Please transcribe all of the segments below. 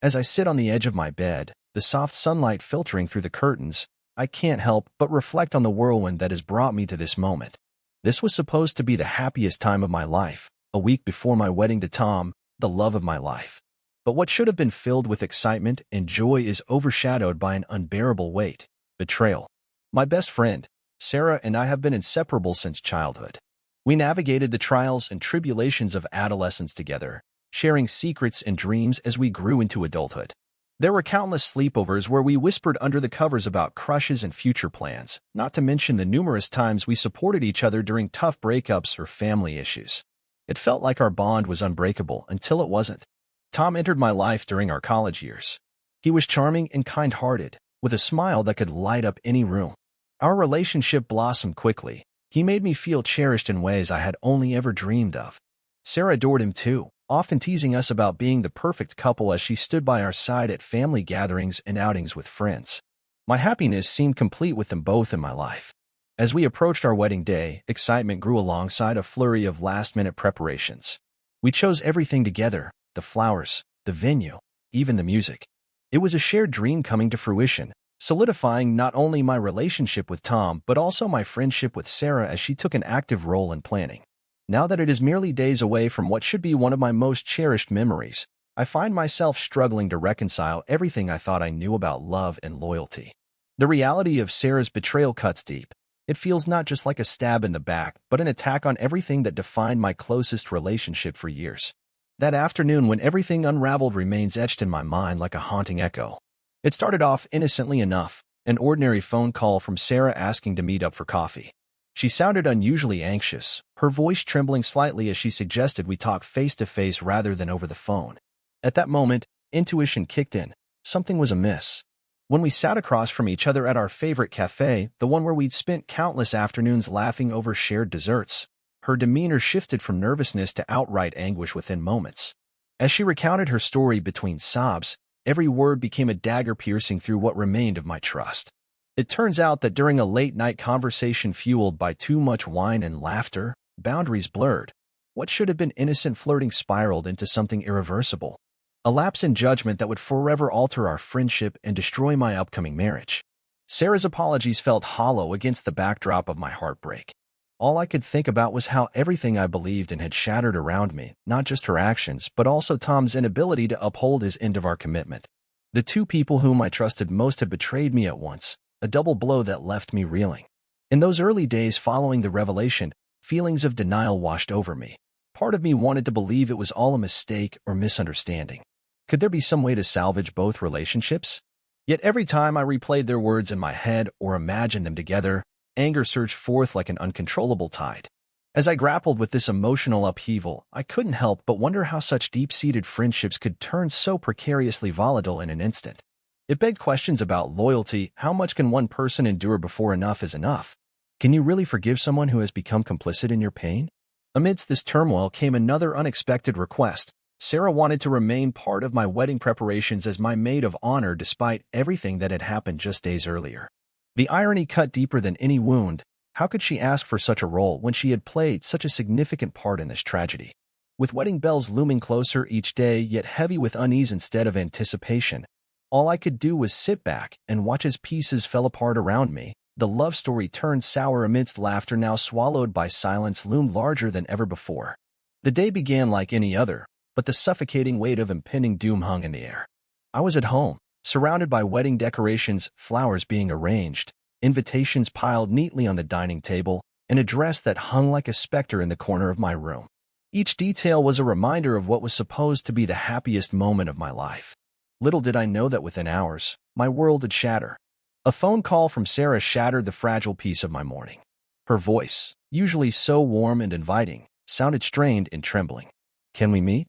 As I sit on the edge of my bed, the soft sunlight filtering through the curtains, I can't help but reflect on the whirlwind that has brought me to this moment. This was supposed to be the happiest time of my life, a week before my wedding to Tom, the love of my life. But what should have been filled with excitement and joy is overshadowed by an unbearable weight: betrayal. My best friend, Sarah, and I have been inseparable since childhood. We navigated the trials and tribulations of adolescence together, sharing secrets and dreams as we grew into adulthood. There were countless sleepovers where we whispered under the covers about crushes and future plans, not to mention the numerous times we supported each other during tough breakups or family issues. It felt like our bond was unbreakable until it wasn't. Tom entered my life during our college years. He was charming and kind-hearted, with a smile that could light up any room. Our relationship blossomed quickly. He made me feel cherished in ways I had only ever dreamed of. Sarah adored him too, often teasing us about being the perfect couple as she stood by our side at family gatherings and outings with friends. My happiness seemed complete with them both in my life. As we approached our wedding day, excitement grew alongside a flurry of last-minute preparations. We chose everything together: the flowers, the venue, even the music. It was a shared dream coming to fruition, solidifying not only my relationship with Tom but also my friendship with Sarah as she took an active role in planning. Now that it is merely days away from what should be one of my most cherished memories, I find myself struggling to reconcile everything I thought I knew about love and loyalty. The reality of Sarah's betrayal cuts deep. It feels not just like a stab in the back, but an attack on everything that defined my closest relationship for years. That afternoon when everything unraveled remains etched in my mind like a haunting echo. It started off innocently enough, an ordinary phone call from Sarah asking to meet up for coffee. She sounded unusually anxious, her voice trembling slightly as she suggested we talk face-to-face rather than over the phone. At that moment, intuition kicked in. Something was amiss. When we sat across from each other at our favorite cafe, the one where we'd spent countless afternoons laughing over shared desserts, her demeanor shifted from nervousness to outright anguish within moments. As she recounted her story between sobs, every word became a dagger piercing through what remained of my trust. It turns out that during a late-night conversation fueled by too much wine and laughter, boundaries blurred. What should have been innocent flirting spiraled into something irreversible. A lapse in judgment that would forever alter our friendship and destroy my upcoming marriage. Sarah's apologies felt hollow against the backdrop of my heartbreak. All I could think about was how everything I believed in had shattered around me, not just her actions, but also Tom's inability to uphold his end of our commitment. The two people whom I trusted most had betrayed me at once, a double blow that left me reeling. In those early days following the revelation, feelings of denial washed over me. Part of me wanted to believe it was all a mistake or misunderstanding. Could there be some way to salvage both relationships? Yet every time I replayed their words in my head or imagined them together, anger surged forth like an uncontrollable tide. As I grappled with this emotional upheaval, I couldn't help but wonder how such deep-seated friendships could turn so precariously volatile in an instant. It begged questions about loyalty. How much can one person endure before enough is enough? Can you really forgive someone who has become complicit in your pain? Amidst this turmoil came another unexpected request. Sarah wanted to remain part of my wedding preparations as my maid of honor despite everything that had happened just days earlier. The irony cut deeper than any wound. How could she ask for such a role when she had played such a significant part in this tragedy? With wedding bells looming closer each day, yet heavy with unease instead of anticipation, all I could do was sit back and watch as pieces fell apart around me. The love story turned sour amidst laughter now swallowed by silence loomed larger than ever before. The day began like any other, but the suffocating weight of impending doom hung in the air. I was at home, surrounded by wedding decorations, flowers being arranged, invitations piled neatly on the dining table, and a dress that hung like a specter in the corner of my room. Each detail was a reminder of what was supposed to be the happiest moment of my life. Little did I know that within hours, my world would shatter. A phone call from Sarah shattered the fragile peace of my morning. Her voice, usually so warm and inviting, sounded strained and trembling. "Can we meet?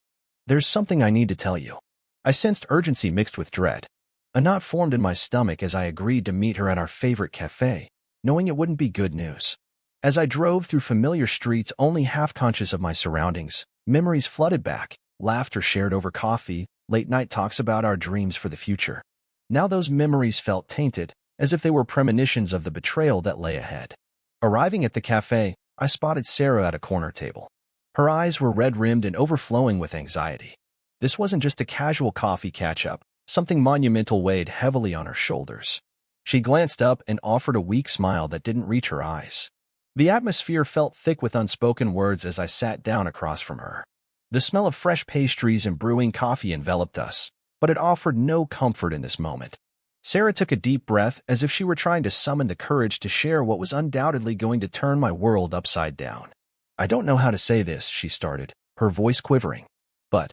There's something I need to tell you." I sensed urgency mixed with dread. A knot formed in my stomach as I agreed to meet her at our favorite cafe, knowing it wouldn't be good news. As I drove through familiar streets only half conscious of my surroundings, memories flooded back, laughter shared over coffee, late-night talks about our dreams for the future. Now those memories felt tainted, as if they were premonitions of the betrayal that lay ahead. Arriving at the cafe, I spotted Sarah at a corner table. Her eyes were red-rimmed and overflowing with anxiety. This wasn't just a casual coffee catch-up. Something monumental weighed heavily on her shoulders. She glanced up and offered a weak smile that didn't reach her eyes. The atmosphere felt thick with unspoken words as I sat down across from her. The smell of fresh pastries and brewing coffee enveloped us, but it offered no comfort in this moment. Sarah took a deep breath as if she were trying to summon the courage to share what was undoubtedly going to turn my world upside down. "I don't know how to say this," she started, her voice quivering. "But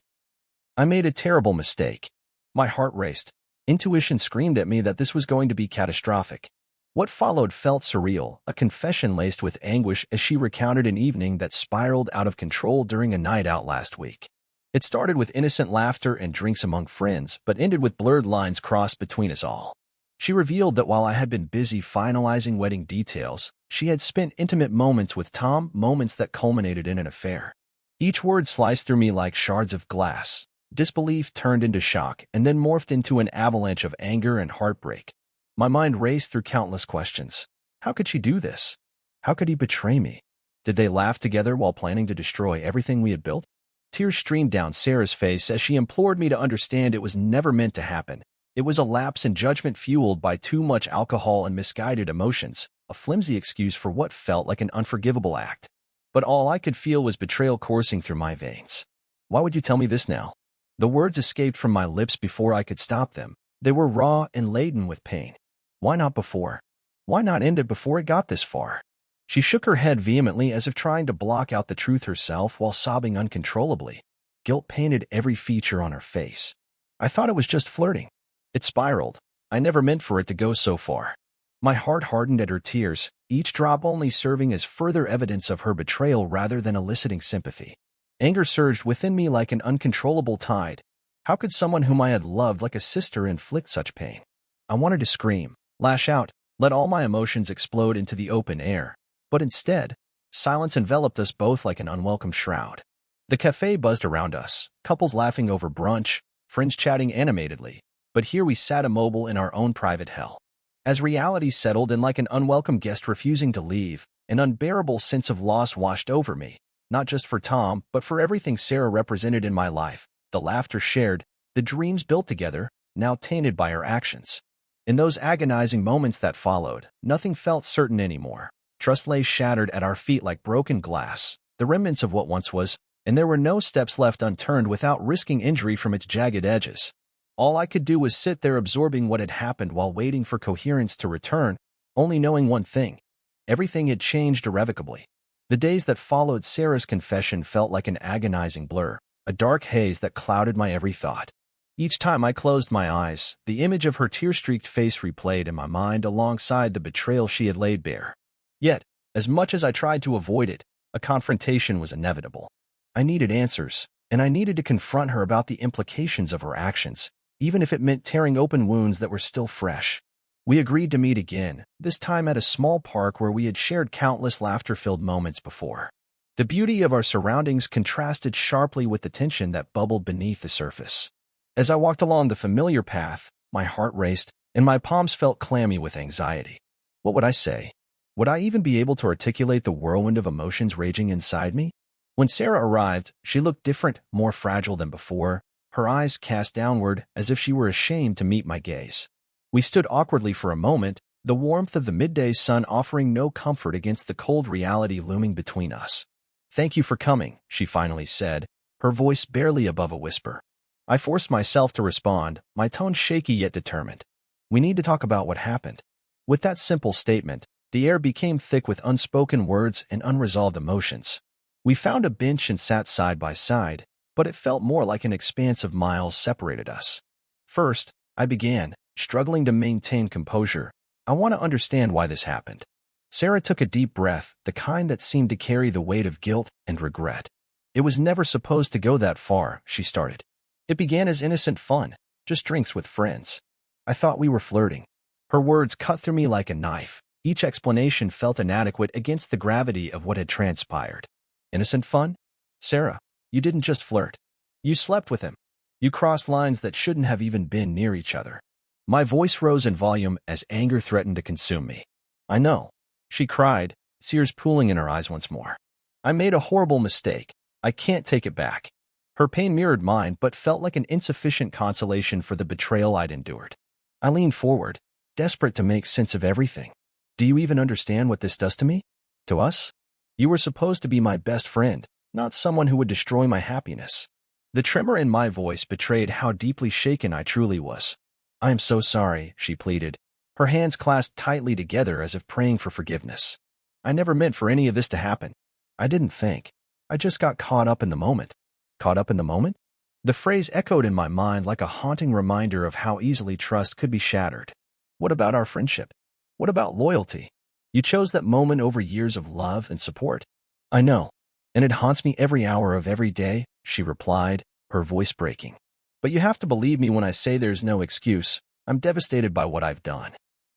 I made a terrible mistake." My heart raced. Intuition screamed at me that this was going to be catastrophic. What followed felt surreal, a confession laced with anguish as she recounted an evening that spiraled out of control during a night out last week. It started with innocent laughter and drinks among friends, but ended with blurred lines crossed between us all. She revealed that while I had been busy finalizing wedding details, she had spent intimate moments with Tom, moments that culminated in an affair. Each word sliced through me like shards of glass. Disbelief turned into shock and then morphed into an avalanche of anger and heartbreak. My mind raced through countless questions. How could she do this? How could he betray me? Did they laugh together while planning to destroy everything we had built? Tears streamed down Sarah's face as she implored me to understand it was never meant to happen. It was a lapse in judgment fueled by too much alcohol and misguided emotions, a flimsy excuse for what felt like an unforgivable act. But all I could feel was betrayal coursing through my veins. "Why would you tell me this now?" The words escaped from my lips before I could stop them. They were raw and laden with pain. Why not before? Why not end it before it got this far? She shook her head vehemently as if trying to block out the truth herself while sobbing uncontrollably. Guilt painted every feature on her face. "I thought it was just flirting. It spiraled. I never meant for it to go so far." My heart hardened at her tears, each drop only serving as further evidence of her betrayal rather than eliciting sympathy. Anger surged within me like an uncontrollable tide. How could someone whom I had loved like a sister inflict such pain? I wanted to scream, lash out, let all my emotions explode into the open air. But instead, silence enveloped us both like an unwelcome shroud. The cafe buzzed around us, couples laughing over brunch, friends chatting animatedly. But here we sat immobile in our own private hell. As reality settled and like an unwelcome guest refusing to leave, an unbearable sense of loss washed over me, not just for Tom, but for everything Sarah represented in my life, the laughter shared, the dreams built together, now tainted by her actions. In those agonizing moments that followed, nothing felt certain anymore. Trust lay shattered at our feet like broken glass, the remnants of what once was, and there were no steps left unturned without risking injury from its jagged edges. All I could do was sit there absorbing what had happened while waiting for coherence to return, only knowing one thing. Everything had changed irrevocably. The days that followed Sarah's confession felt like an agonizing blur, a dark haze that clouded my every thought. Each time I closed my eyes, the image of her tear-streaked face replayed in my mind alongside the betrayal she had laid bare. Yet, as much as I tried to avoid it, a confrontation was inevitable. I needed answers, and I needed to confront her about the implications of her actions, even if it meant tearing open wounds that were still fresh. We agreed to meet again, this time at a small park where we had shared countless laughter-filled moments before. The beauty of our surroundings contrasted sharply with the tension that bubbled beneath the surface. As I walked along the familiar path, my heart raced, and my palms felt clammy with anxiety. What would I say? Would I even be able to articulate the whirlwind of emotions raging inside me? When Sarah arrived, she looked different, more fragile than before, her eyes cast downward as if she were ashamed to meet my gaze. We stood awkwardly for a moment, the warmth of the midday sun offering no comfort against the cold reality looming between us. "Thank you for coming," she finally said, her voice barely above a whisper. I forced myself to respond, my tone shaky yet determined. "We need to talk about what happened." With that simple statement, the air became thick with unspoken words and unresolved emotions. We found a bench and sat side by side, but it felt more like an expanse of miles separated us. First, I began, struggling to maintain composure. "I want to understand why this happened." Sarah took a deep breath, the kind that seemed to carry the weight of guilt and regret. "It was never supposed to go that far," she started. "It began as innocent fun, just drinks with friends. I thought we were flirting." Her words cut through me like a knife. Each explanation felt inadequate against the gravity of what had transpired. "Innocent fun? Sarah, you didn't just flirt. You slept with him. You crossed lines that shouldn't have even been near each other." My voice rose in volume as anger threatened to consume me. "I know," she cried, tears pooling in her eyes once more. "I made a horrible mistake. I can't take it back." Her pain mirrored mine but felt like an insufficient consolation for the betrayal I'd endured. I leaned forward, desperate to make sense of everything. Do you even understand what this does to me? To us? You were supposed to be my best friend, not someone who would destroy my happiness. The tremor in my voice betrayed how deeply shaken I truly was. I am so sorry, she pleaded, her hands clasped tightly together as if praying for forgiveness. I never meant for any of this to happen. I didn't think. I just got caught up in the moment. Caught up in the moment? The phrase echoed in my mind like a haunting reminder of how easily trust could be shattered. What about our friendship? What about loyalty? You chose that moment over years of love and support. I know, and it haunts me every hour of every day, she replied, her voice breaking. But you have to believe me when I say there's no excuse. I'm devastated by what I've done.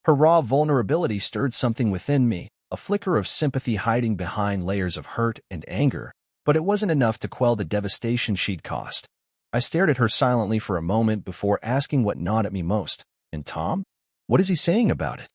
Her raw vulnerability stirred something within me, a flicker of sympathy hiding behind layers of hurt and anger, but it wasn't enough to quell the devastation she'd caused. I stared at her silently for a moment before asking what gnawed at me most. And Tom? What is he saying about it?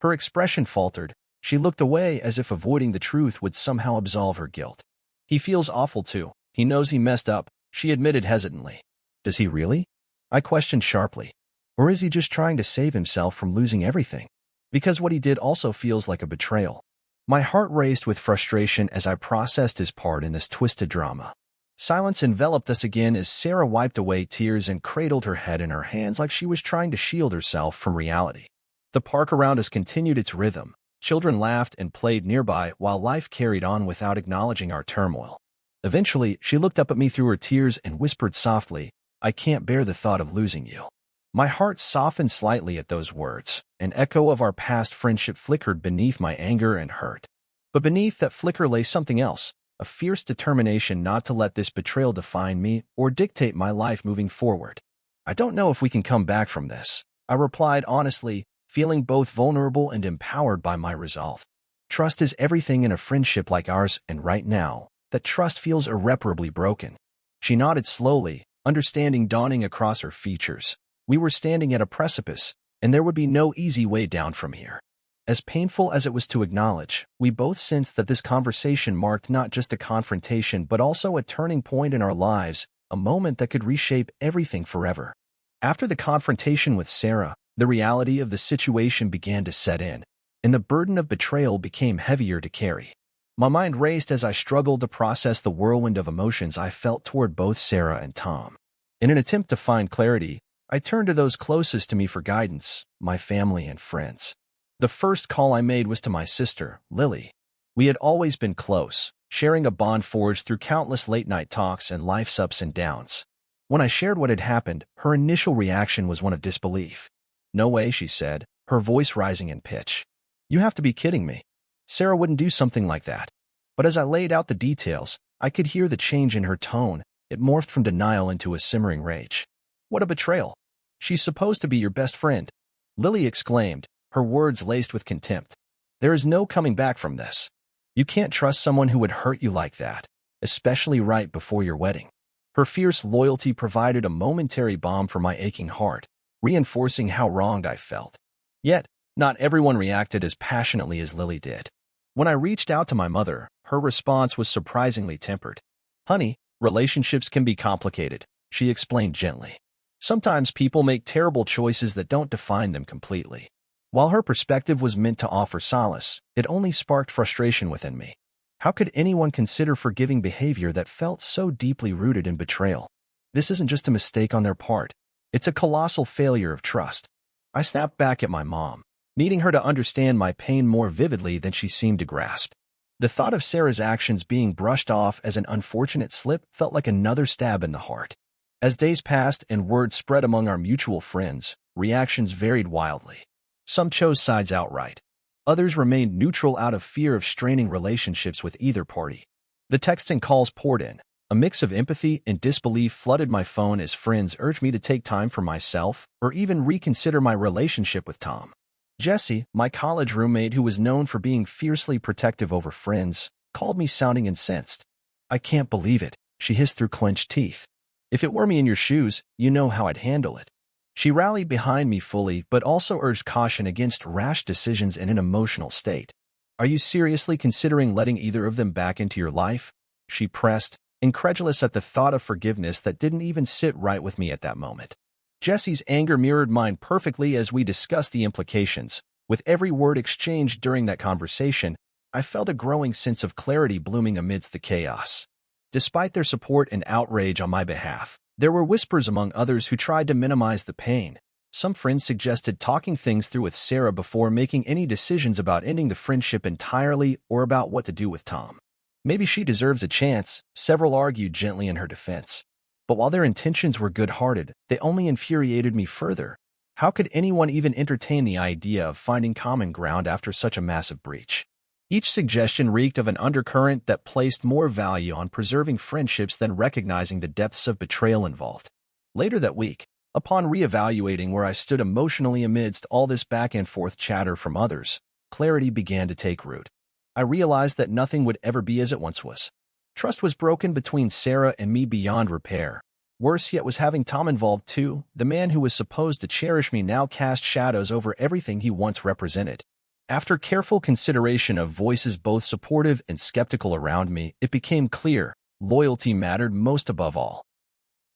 Her expression faltered. She looked away as if avoiding the truth would somehow absolve her guilt. He feels awful too. He knows he messed up, she admitted hesitantly. Does he really? I questioned sharply. Or is he just trying to save himself from losing everything? Because what he did also feels like a betrayal. My heart raced with frustration as I processed his part in this twisted drama. Silence enveloped us again as Sarah wiped away tears and cradled her head in her hands like she was trying to shield herself from reality. The park around us continued its rhythm. Children laughed and played nearby while life carried on without acknowledging our turmoil. Eventually, she looked up at me through her tears and whispered softly, I can't bear the thought of losing you. My heart softened slightly at those words. An echo of our past friendship flickered beneath my anger and hurt. But beneath that flicker lay something else, a fierce determination not to let this betrayal define me or dictate my life moving forward. I don't know if we can come back from this, I replied honestly, feeling both vulnerable and empowered by my resolve. Trust is everything in a friendship like ours, and right now, that trust feels irreparably broken. She nodded slowly, understanding dawning across her features. We were standing at a precipice, and there would be no easy way down from here. As painful as it was to acknowledge, we both sensed that this conversation marked not just a confrontation but also a turning point in our lives, a moment that could reshape everything forever. After the confrontation with Sarah, the reality of the situation began to set in, and the burden of betrayal became heavier to carry. My mind raced as I struggled to process the whirlwind of emotions I felt toward both Sarah and Tom. In an attempt to find clarity, I turned to those closest to me for guidance, my family and friends. The first call I made was to my sister, Lily. We had always been close, sharing a bond forged through countless late-night talks and life's ups and downs. When I shared what had happened, her initial reaction was one of disbelief. No way, she said, her voice rising in pitch. You have to be kidding me. Sarah wouldn't do something like that. But as I laid out the details, I could hear the change in her tone. It morphed from denial into a simmering rage. What a betrayal. She's supposed to be your best friend. Lily exclaimed, her words laced with contempt. There is no coming back from this. You can't trust someone who would hurt you like that, especially right before your wedding. Her fierce loyalty provided a momentary balm for my aching heart, reinforcing how wronged I felt. Yet, not everyone reacted as passionately as Lily did. When I reached out to my mother, her response was surprisingly tempered. Honey, relationships can be complicated, she explained gently. Sometimes people make terrible choices that don't define them completely. While her perspective was meant to offer solace, it only sparked frustration within me. How could anyone consider forgiving behavior that felt so deeply rooted in betrayal? This isn't just a mistake on their part. It's a colossal failure of trust. I snapped back at my mom, needing her to understand my pain more vividly than she seemed to grasp. The thought of Sarah's actions being brushed off as an unfortunate slip felt like another stab in the heart. As days passed and word spread among our mutual friends, reactions varied wildly. Some chose sides outright. Others remained neutral out of fear of straining relationships with either party. The texts and calls poured in. A mix of empathy and disbelief flooded my phone as friends urged me to take time for myself or even reconsider my relationship with Tom. Jessie, my college roommate who was known for being fiercely protective over friends, called me sounding incensed. I can't believe it, she hissed through clenched teeth. If it were me in your shoes, you know how I'd handle it. She rallied behind me fully but also urged caution against rash decisions in an emotional state. Are you seriously considering letting either of them back into your life? She pressed, incredulous at the thought of forgiveness that didn't even sit right with me at that moment. Jesse's anger mirrored mine perfectly as we discussed the implications. With every word exchanged during that conversation, I felt a growing sense of clarity blooming amidst the chaos. Despite their support and outrage on my behalf, there were whispers among others who tried to minimize the pain. Some friends suggested talking things through with Sarah before making any decisions about ending the friendship entirely or about what to do with Tom. Maybe she deserves a chance, several argued gently in her defense. But while their intentions were good-hearted, they only infuriated me further. How could anyone even entertain the idea of finding common ground after such a massive breach? Each suggestion reeked of an undercurrent that placed more value on preserving friendships than recognizing the depths of betrayal involved. Later that week, upon reevaluating where I stood emotionally amidst all this back-and-forth chatter from others, clarity began to take root. I realized that nothing would ever be as it once was. Trust was broken between Sarah and me beyond repair. Worse yet was having Tom involved too. The man who was supposed to cherish me now cast shadows over everything he once represented. After careful consideration of voices both supportive and skeptical around me, it became clear loyalty mattered most above all.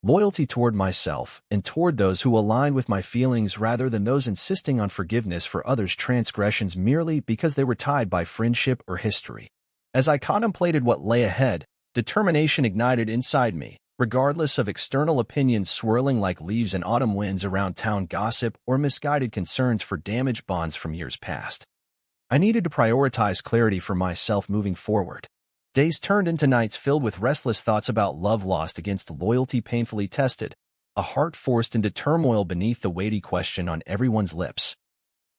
Loyalty toward myself and toward those who aligned with my feelings rather than those insisting on forgiveness for others' transgressions merely because they were tied by friendship or history. As I contemplated what lay ahead, determination ignited inside me, regardless of external opinions swirling like leaves in autumn winds around town gossip or misguided concerns for damaged bonds from years past. I needed to prioritize clarity for myself moving forward. Days turned into nights filled with restless thoughts about love lost against loyalty painfully tested, a heart forced into turmoil beneath the weighty question on everyone's lips.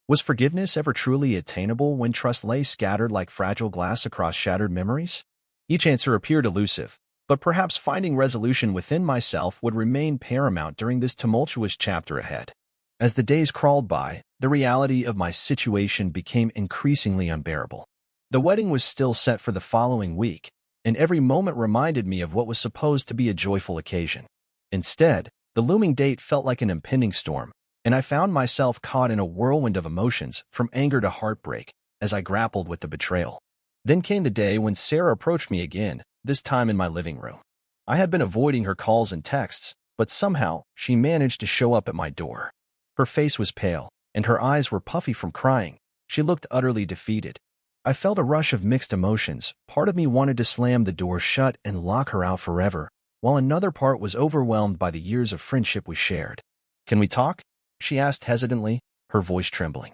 Was forgiveness ever truly attainable when trust lay scattered like fragile glass across shattered memories? Each answer appeared elusive, but perhaps finding resolution within myself would remain paramount during this tumultuous chapter ahead. As the days crawled by, the reality of my situation became increasingly unbearable. The wedding was still set for the following week, and every moment reminded me of what was supposed to be a joyful occasion. Instead, the looming date felt like an impending storm, and I found myself caught in a whirlwind of emotions, from anger to heartbreak, as I grappled with the betrayal. Then came the day when Sarah approached me again, this time in my living room. I had been avoiding her calls and texts, but somehow she managed to show up at my door. Her face was pale, and her eyes were puffy from crying. She looked utterly defeated. I felt a rush of mixed emotions. Part of me wanted to slam the door shut and lock her out forever, while another part was overwhelmed by the years of friendship we shared. "Can we talk?" she asked hesitantly, her voice trembling.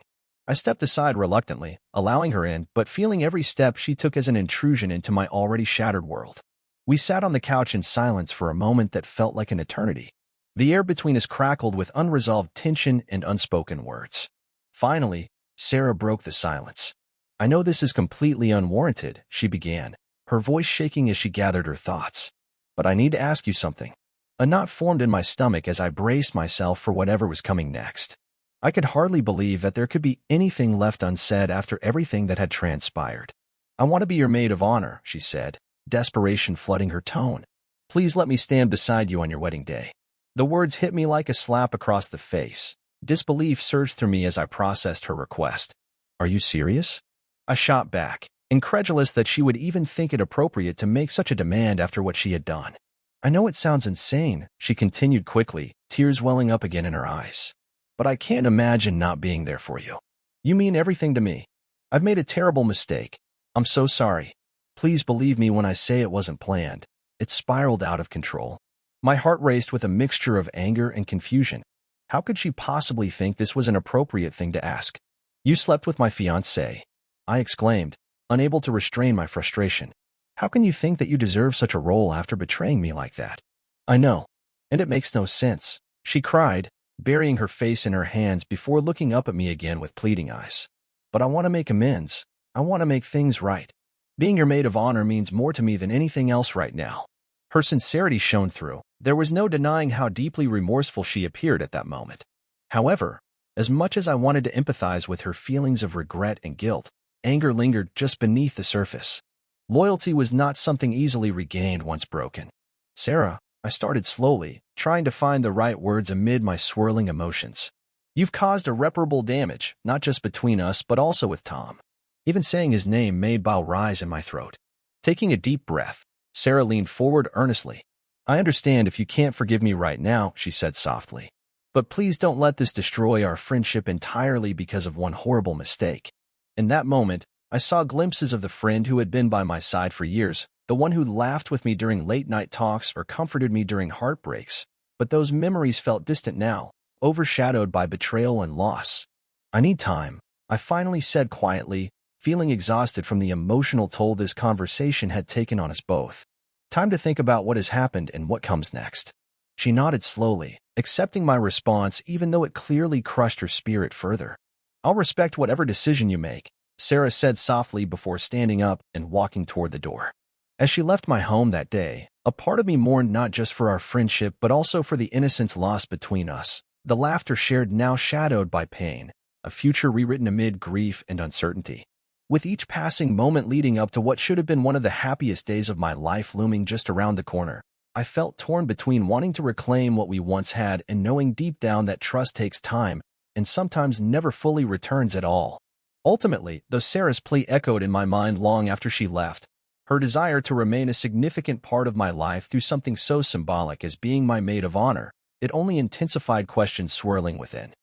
I stepped aside reluctantly, allowing her in, but feeling every step she took as an intrusion into my already shattered world. We sat on the couch in silence for a moment that felt like an eternity. The air between us crackled with unresolved tension and unspoken words. Finally, Sarah broke the silence. "I know this is completely unwarranted," she began, her voice shaking as she gathered her thoughts. "But I need to ask you something." A knot formed in my stomach as I braced myself for whatever was coming next. I could hardly believe that there could be anything left unsaid after everything that had transpired. "I want to be your maid of honor," she said, desperation flooding her tone. "Please let me stand beside you on your wedding day." The words hit me like a slap across the face. Disbelief surged through me as I processed her request. "Are you serious?" I shot back, incredulous that she would even think it appropriate to make such a demand after what she had done. "I know it sounds insane," she continued quickly, tears welling up again in her eyes. "But I can't imagine not being there for you. You mean everything to me. I've made a terrible mistake. I'm so sorry. Please believe me when I say it wasn't planned. It spiraled out of control." My heart raced with a mixture of anger and confusion. How could she possibly think this was an appropriate thing to ask? "You slept with my fiancé," I exclaimed, unable to restrain my frustration. "How can you think that you deserve such a role after betraying me like that?" "I know, and it makes no sense," she cried, burying her face in her hands before looking up at me again with pleading eyes. "But I want to make amends. I want to make things right. Being your maid of honor means more to me than anything else right now." Her sincerity shone through. There was no denying how deeply remorseful she appeared at that moment. However, as much as I wanted to empathize with her feelings of regret and guilt, anger lingered just beneath the surface. Loyalty was not something easily regained once broken. "Sarah," I started slowly, trying to find the right words amid my swirling emotions. "You've caused irreparable damage, not just between us but also with Tom." Even saying his name made bile rise in my throat. Taking a deep breath, Sarah leaned forward earnestly. I understand if you can't forgive me right now, she said softly. But please don't let this destroy our friendship entirely because of one horrible mistake. In that moment, I saw glimpses of the friend who had been by my side for years, the one who laughed with me during late-night talks or comforted me during heartbreaks. But those memories felt distant now, overshadowed by betrayal and loss. I need time, I finally said quietly, feeling exhausted from the emotional toll this conversation had taken on us both. Time to think about what has happened and what comes next. She nodded slowly, accepting my response even though it clearly crushed her spirit further. I'll respect whatever decision you make, Sarah said softly before standing up and walking toward the door. As she left my home that day, a part of me mourned not just for our friendship but also for the innocence lost between us, the laughter shared now shadowed by pain, a future rewritten amid grief and uncertainty. With each passing moment leading up to what should have been one of the happiest days of my life looming just around the corner, I felt torn between wanting to reclaim what we once had and knowing deep down that trust takes time and sometimes never fully returns at all. Ultimately, though Sarah's plea echoed in my mind long after she left, her desire to remain a significant part of my life through something so symbolic as being my maid of honor, it only intensified questions swirling within.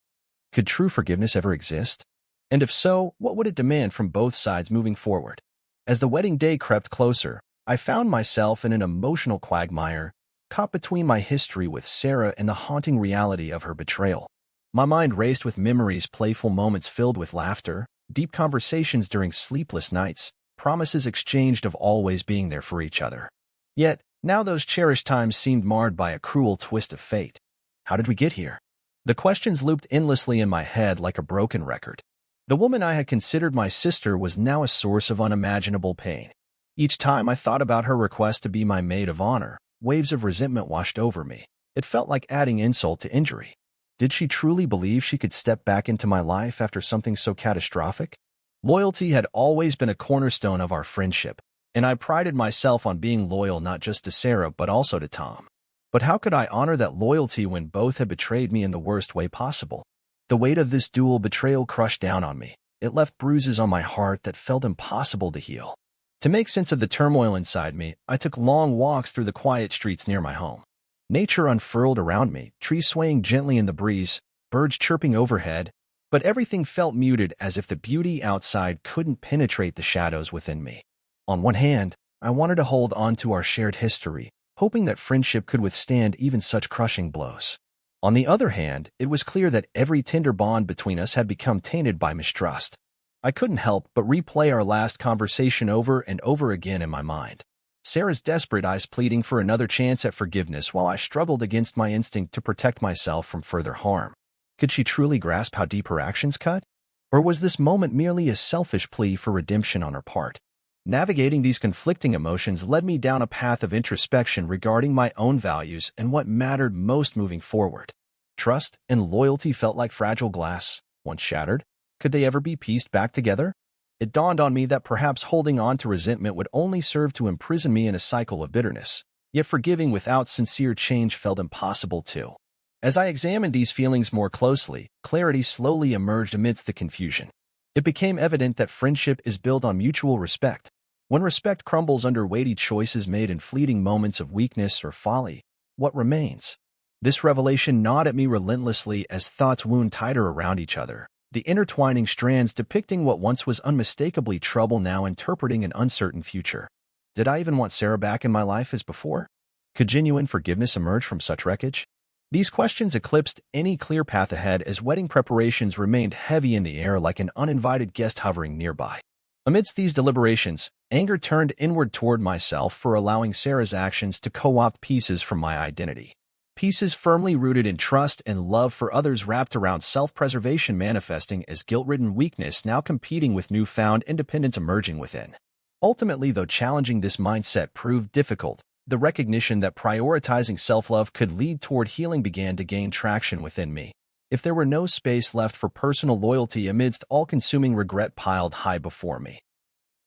Could true forgiveness ever exist? And if so, what would it demand from both sides moving forward? As the wedding day crept closer, I found myself in an emotional quagmire, caught between my history with Sarah and the haunting reality of her betrayal. My mind raced with memories, playful moments filled with laughter, deep conversations during sleepless nights, promises exchanged of always being there for each other. Yet, now those cherished times seemed marred by a cruel twist of fate. How did we get here? The questions looped endlessly in my head like a broken record. The woman I had considered my sister was now a source of unimaginable pain. Each time I thought about her request to be my maid of honor, waves of resentment washed over me. It felt like adding insult to injury. Did she truly believe she could step back into my life after something so catastrophic? Loyalty had always been a cornerstone of our friendship, and I prided myself on being loyal not just to Sarah but also to Tom. But how could I honor that loyalty when both had betrayed me in the worst way possible? The weight of this dual betrayal crushed down on me. It left bruises on my heart that felt impossible to heal. To make sense of the turmoil inside me, I took long walks through the quiet streets near my home. Nature unfurled around me, trees swaying gently in the breeze, birds chirping overhead, but everything felt muted as if the beauty outside couldn't penetrate the shadows within me. On one hand, I wanted to hold on to our shared history, hoping that friendship could withstand even such crushing blows. On the other hand, it was clear that every tender bond between us had become tainted by mistrust. I couldn't help but replay our last conversation over and over again in my mind. Sarah's desperate eyes pleading for another chance at forgiveness while I struggled against my instinct to protect myself from further harm. Could she truly grasp how deep her actions cut? Or was this moment merely a selfish plea for redemption on her part? Navigating these conflicting emotions led me down a path of introspection regarding my own values and what mattered most moving forward. Trust and loyalty felt like fragile glass. Once shattered, could they ever be pieced back together? It dawned on me that perhaps holding on to resentment would only serve to imprison me in a cycle of bitterness. Yet forgiving without sincere change felt impossible too. As I examined these feelings more closely, clarity slowly emerged amidst the confusion. It became evident that friendship is built on mutual respect. When respect crumbles under weighty choices made in fleeting moments of weakness or folly, what remains? This revelation gnawed at me relentlessly as thoughts wound tighter around each other, the intertwining strands depicting what once was unmistakably trouble now interpreting an uncertain future. Did I even want Sarah back in my life as before? Could genuine forgiveness emerge from such wreckage? These questions eclipsed any clear path ahead as wedding preparations remained heavy in the air like an uninvited guest hovering nearby. Amidst these deliberations, anger turned inward toward myself for allowing Sarah's actions to co-opt pieces from my identity. Pieces firmly rooted in trust and love for others wrapped around self-preservation manifesting as guilt-ridden weakness now competing with newfound independence emerging within. Ultimately, though challenging this mindset proved difficult, the recognition that prioritizing self-love could lead toward healing began to gain traction within me. If there were no space left for personal loyalty amidst all-consuming regret piled high before me,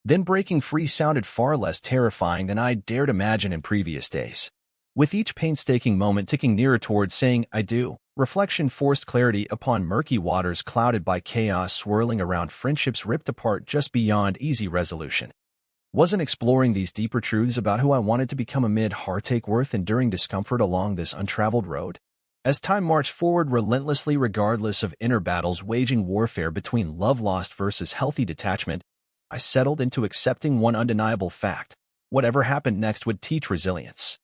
then breaking free sounded far less terrifying than I'd dared imagine in previous days. With each painstaking moment ticking nearer toward saying I do, reflection forced clarity upon murky waters clouded by chaos swirling around friendships ripped apart just beyond easy resolution. Wasn't exploring these deeper truths about who I wanted to become amid heartache worth enduring discomfort along this untraveled road? As time marched forward relentlessly regardless of inner battles waging warfare between love lost versus healthy detachment, I settled into accepting one undeniable fact. Whatever happened next would teach resilience.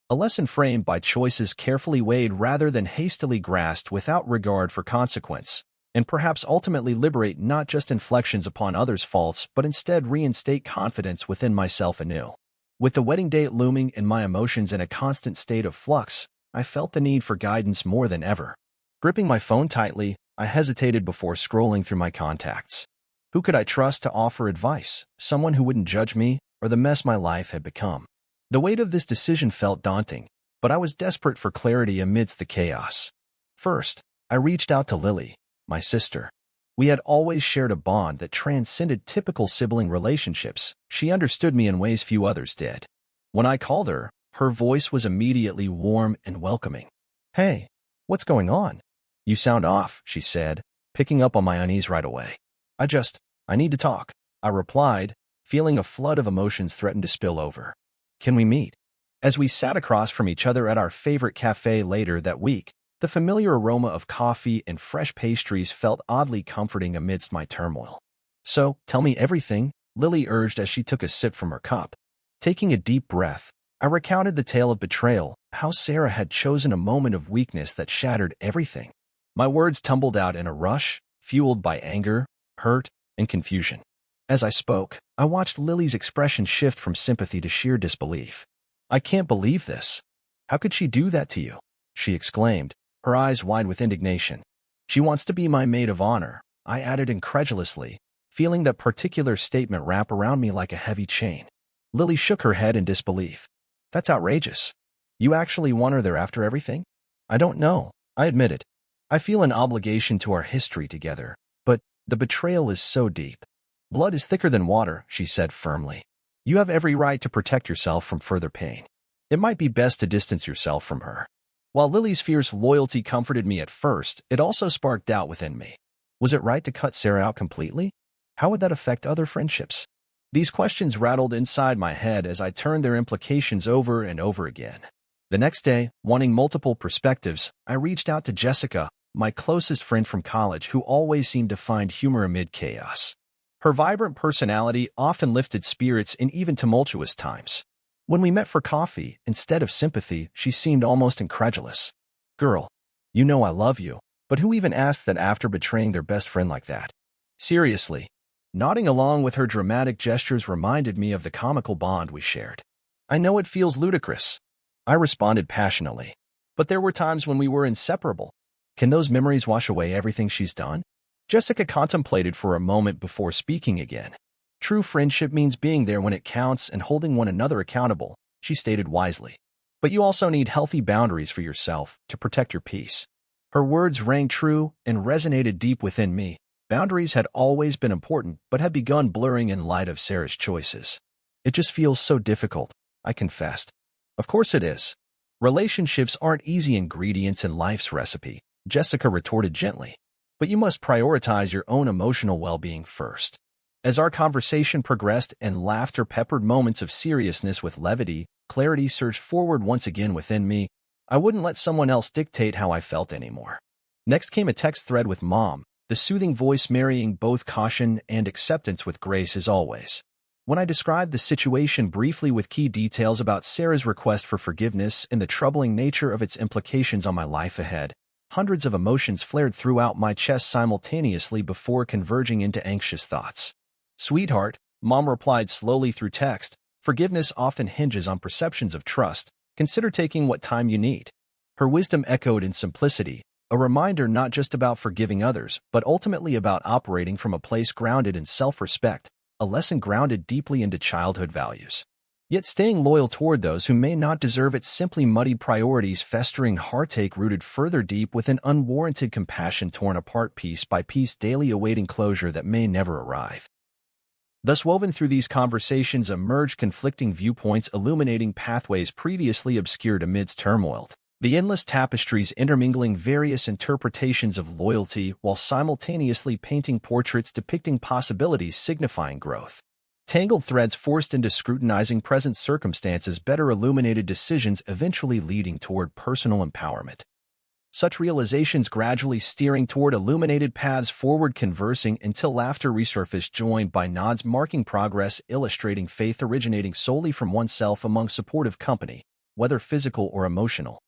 A lesson framed by choices carefully weighed rather than hastily grasped without regard for consequence, and perhaps ultimately liberate not just inflections upon others' faults but instead reinstate confidence within myself anew. With the wedding date looming and my emotions in a constant state of flux, I felt the need for guidance more than ever. Gripping my phone tightly, I hesitated before scrolling through my contacts. Who could I trust to offer advice? Someone who wouldn't judge me, or the mess my life had become? The weight of this decision felt daunting, but I was desperate for clarity amidst the chaos. First, I reached out to Lily, my sister. We had always shared a bond that transcended typical sibling relationships. She understood me in ways few others did. When I called her, her voice was immediately warm and welcoming. "Hey, what's going on? You sound off," she said, picking up on my unease right away. I need to talk," I replied, feeling a flood of emotions threaten to spill over. "Can we meet?" As we sat across from each other at our favorite cafe later that week, the familiar aroma of coffee and fresh pastries felt oddly comforting amidst my turmoil. "So, tell me everything," Lily urged as she took a sip from her cup. Taking a deep breath, I recounted the tale of betrayal, how Sarah had chosen a moment of weakness that shattered everything. My words tumbled out in a rush, fueled by anger, hurt, and confusion. As I spoke, I watched Lily's expression shift from sympathy to sheer disbelief. "I can't believe this. How could she do that to you?" she exclaimed, her eyes wide with indignation. "She wants to be my maid of honor," I added incredulously, feeling that particular statement wrap around me like a heavy chain. Lily shook her head in disbelief. "That's outrageous. You actually want her there after everything?" "I don't know," I admitted. "I feel an obligation to our history together, but the betrayal is so deep. Blood is thicker than water," she said firmly. "You have every right to protect yourself from further pain. It might be best to distance yourself from her." While Lily's fierce loyalty comforted me at first, it also sparked doubt within me. Was it right to cut Sarah out completely? How would that affect other friendships? These questions rattled inside my head as I turned their implications over and over again. The next day, wanting multiple perspectives, I reached out to Jessica, my closest friend from college who always seemed to find humor amid chaos. Her vibrant personality often lifted spirits in even tumultuous times. When we met for coffee, instead of sympathy, she seemed almost incredulous. "Girl, you know I love you, but who even asked that after betraying their best friend like that? Seriously." Nodding along with her dramatic gestures reminded me of the comical bond we shared. "I know it feels ludicrous," I responded passionately, "but there were times when we were inseparable. Can those memories wash away everything she's done?" Jessica contemplated for a moment before speaking again. "True friendship means being there when it counts and holding one another accountable," she stated wisely. "But you also need healthy boundaries for yourself to protect your peace." Her words rang true and resonated deep within me. Boundaries had always been important, but had begun blurring in light of Sarah's choices. "It just feels so difficult," I confessed. "Of course it is. Relationships aren't easy ingredients in life's recipe," Jessica retorted gently. "But you must prioritize your own emotional well-being first." As our conversation progressed and laughter peppered moments of seriousness with levity, clarity surged forward once again within me. I wouldn't let someone else dictate how I felt anymore. Next came a text thread with Mom, the soothing voice marrying both caution and acceptance with grace as always. When I described the situation briefly with key details about Sarah's request for forgiveness and the troubling nature of its implications on my life ahead, hundreds of emotions flared throughout my chest simultaneously before converging into anxious thoughts. "Sweetheart," Mom replied slowly through text, "forgiveness often hinges on perceptions of trust. Consider taking what time you need." Her wisdom echoed in simplicity, a reminder not just about forgiving others, but ultimately about operating from a place grounded in self-respect, a lesson grounded deeply into childhood values. Yet staying loyal toward those who may not deserve it simply muddied priorities, festering heartache rooted further deep within unwarranted compassion torn apart piece by piece, daily awaiting closure that may never arrive. Thus woven through these conversations emerged conflicting viewpoints illuminating pathways previously obscured amidst turmoil. The endless tapestries intermingling various interpretations of loyalty while simultaneously painting portraits depicting possibilities signifying growth. Tangled threads forced into scrutinizing present circumstances better illuminated decisions, eventually leading toward personal empowerment. Such realizations gradually steering toward illuminated paths forward, conversing until laughter resurfaced, joined by nods marking progress, illustrating faith originating solely from oneself among supportive company, whether physical or emotional.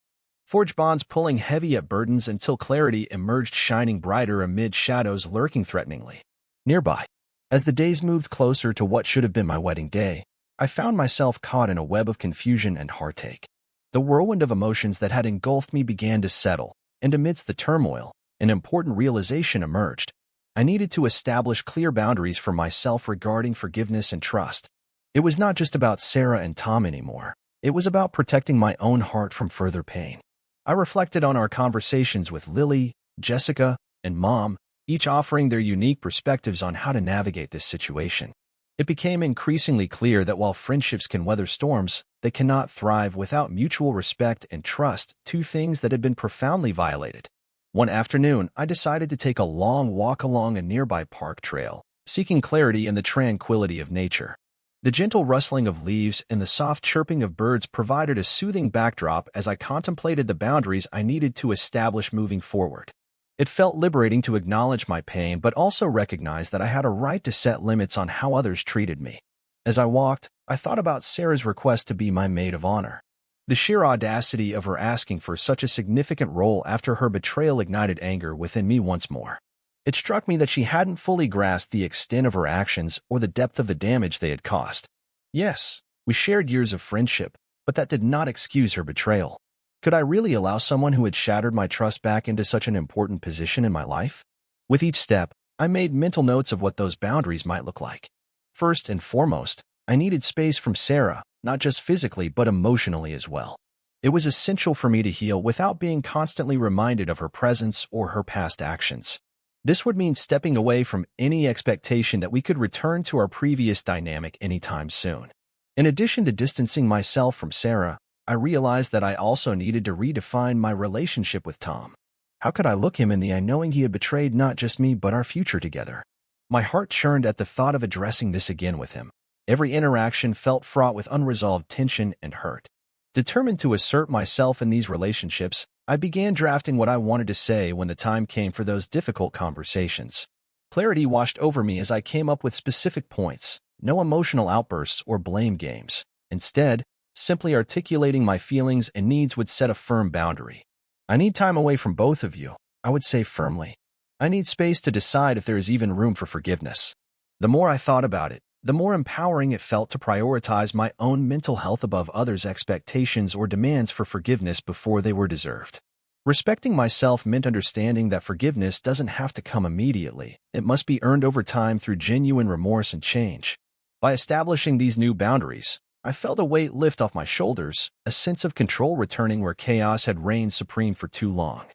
Forge bonds pulling heavy at burdens until clarity emerged, shining brighter amid shadows lurking threateningly nearby. As the days moved closer to what should have been my wedding day, I found myself caught in a web of confusion and heartache. The whirlwind of emotions that had engulfed me began to settle, and amidst the turmoil, an important realization emerged. I needed to establish clear boundaries for myself regarding forgiveness and trust. It was not just about Sarah and Tom anymore. It was about protecting my own heart from further pain. I reflected on our conversations with Lily, Jessica, and Mom, each offering their unique perspectives on how to navigate this situation. It became increasingly clear that while friendships can weather storms, they cannot thrive without mutual respect and trust, two things that had been profoundly violated. One afternoon, I decided to take a long walk along a nearby park trail, seeking clarity in the tranquility of nature. The gentle rustling of leaves and the soft chirping of birds provided a soothing backdrop as I contemplated the boundaries I needed to establish moving forward. It felt liberating to acknowledge my pain but also recognize that I had a right to set limits on how others treated me. As I walked, I thought about Sarah's request to be my maid of honor. The sheer audacity of her asking for such a significant role after her betrayal ignited anger within me once more. It struck me that she hadn't fully grasped the extent of her actions or the depth of the damage they had caused. Yes, we shared years of friendship, but that did not excuse her betrayal. Could I really allow someone who had shattered my trust back into such an important position in my life? With each step, I made mental notes of what those boundaries might look like. First and foremost, I needed space from Sarah, not just physically but emotionally as well. It was essential for me to heal without being constantly reminded of her presence or her past actions. This would mean stepping away from any expectation that we could return to our previous dynamic anytime soon. In addition to distancing myself from Sarah, I realized that I also needed to redefine my relationship with Tom. How could I look him in the eye knowing he had betrayed not just me but our future together? My heart churned at the thought of addressing this again with him. Every interaction felt fraught with unresolved tension and hurt. Determined to assert myself in these relationships, I began drafting what I wanted to say when the time came for those difficult conversations. Clarity washed over me as I came up with specific points, no emotional outbursts or blame games. Instead, simply articulating my feelings and needs would set a firm boundary. I need time away from both of you, I would say firmly. I need space to decide if there is even room for forgiveness. The more I thought about it, the more empowering it felt to prioritize my own mental health above others' expectations or demands for forgiveness before they were deserved. Respecting myself meant understanding that forgiveness doesn't have to come immediately. It must be earned over time through genuine remorse and change. By establishing these new boundaries, I felt a weight lift off my shoulders, a sense of control returning where chaos had reigned supreme for too long.